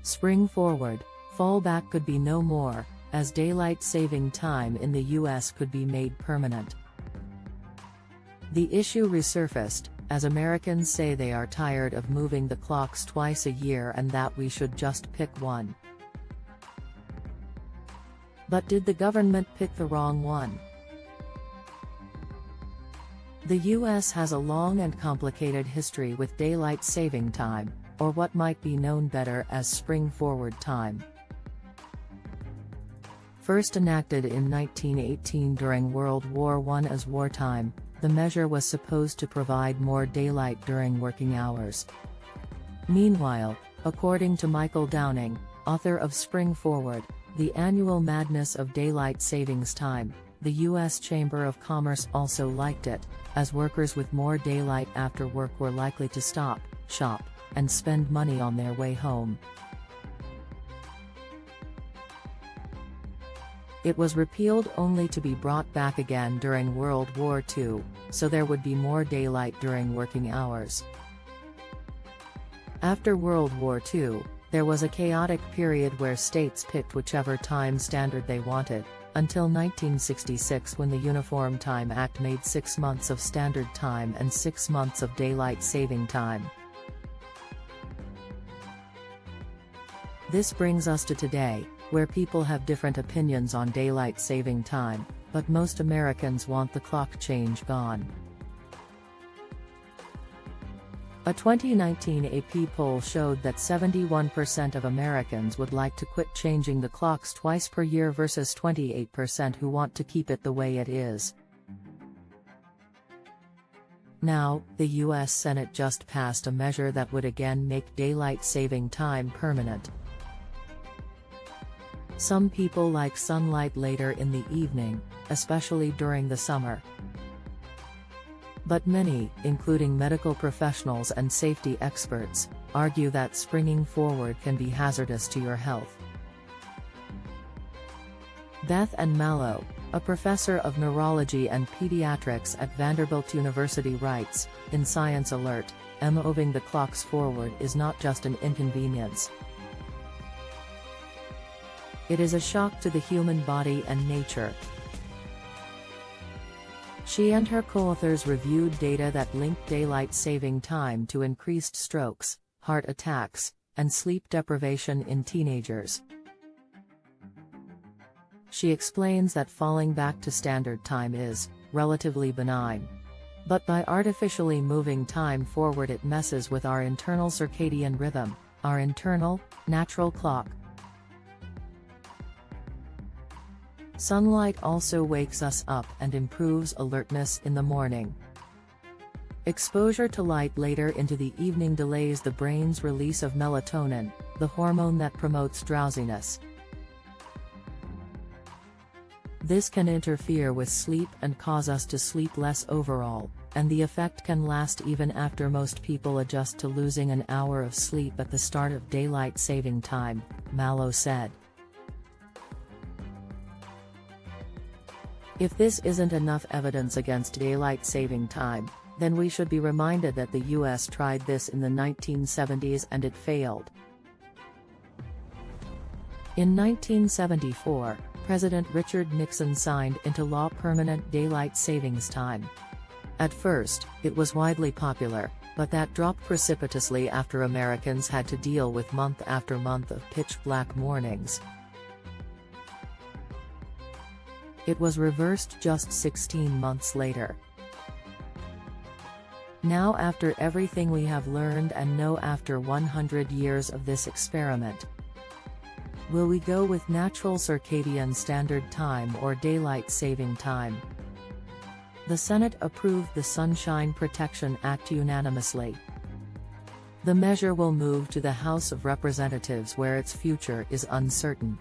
Spring forward, fall back could be no more, as daylight saving time in the US could be made permanent. The issue resurfaced, as Americans say they are tired of moving the clocks twice a year and that we should just pick one. But did the government pick the wrong one? The US has a long and complicated history with daylight saving time, or what might be known better as spring forward time. First enacted in 1918 during World War I as wartime, the measure was supposed to provide more daylight during working hours. Meanwhile, according to Michael Downing, author of Spring Forward, The Annual Madness of Daylight Savings Time, the U.S. Chamber of Commerce also liked it, as workers with more daylight after work were likely to stop, shop, and spend money on their way home. It was repealed only to be brought back again during World War II, so there would be more daylight during working hours. After World War II, there was a chaotic period where states picked whichever time standard they wanted, until 1966 when the Uniform Time Act made 6 months of standard time and 6 months of daylight saving time. This brings us to today, where people have different opinions on daylight saving time, but most Americans want the clock change gone. A 2019 AP poll showed that 71% of Americans would like to quit changing the clocks twice per year versus 28% who want to keep it the way it is. Now, the U.S. Senate just passed a measure that would again make daylight saving time permanent. Some people like sunlight later in the evening, especially during the summer. But many, including medical professionals and safety experts, argue that springing forward can be hazardous to your health. Beth Ann Mallow, a professor of neurology and pediatrics at Vanderbilt University writes, in Science Alert, moving the clocks forward is not just an inconvenience. It is a shock to the human body and nature. She and her co-authors reviewed data that linked daylight saving time to increased strokes, heart attacks, and sleep deprivation in teenagers. She explains that falling back to standard time is relatively benign. But by artificially moving time forward, it messes with our internal circadian rhythm, our internal, natural clock. Sunlight also wakes us up and improves alertness in the morning. Exposure to light later into the evening delays the brain's release of melatonin, the hormone that promotes drowsiness. This can interfere with sleep and cause us to sleep less overall, and the effect can last even after most people adjust to losing an hour of sleep at the start of daylight saving time, Mallow said. If this isn't enough evidence against daylight saving time, then we should be reminded that the US tried this in the 1970s and it failed. In 1974, President Richard Nixon signed into law permanent daylight savings time. At first, it was widely popular, but that dropped precipitously after Americans had to deal with month after month of pitch-black mornings. It was reversed just 16 months later. Now, after everything we have learned and know after 100 years of this experiment, will we go with natural circadian standard time or daylight saving time? The Senate approved the Sunshine Protection Act unanimously. The measure will move to the House of Representatives, where its future is uncertain.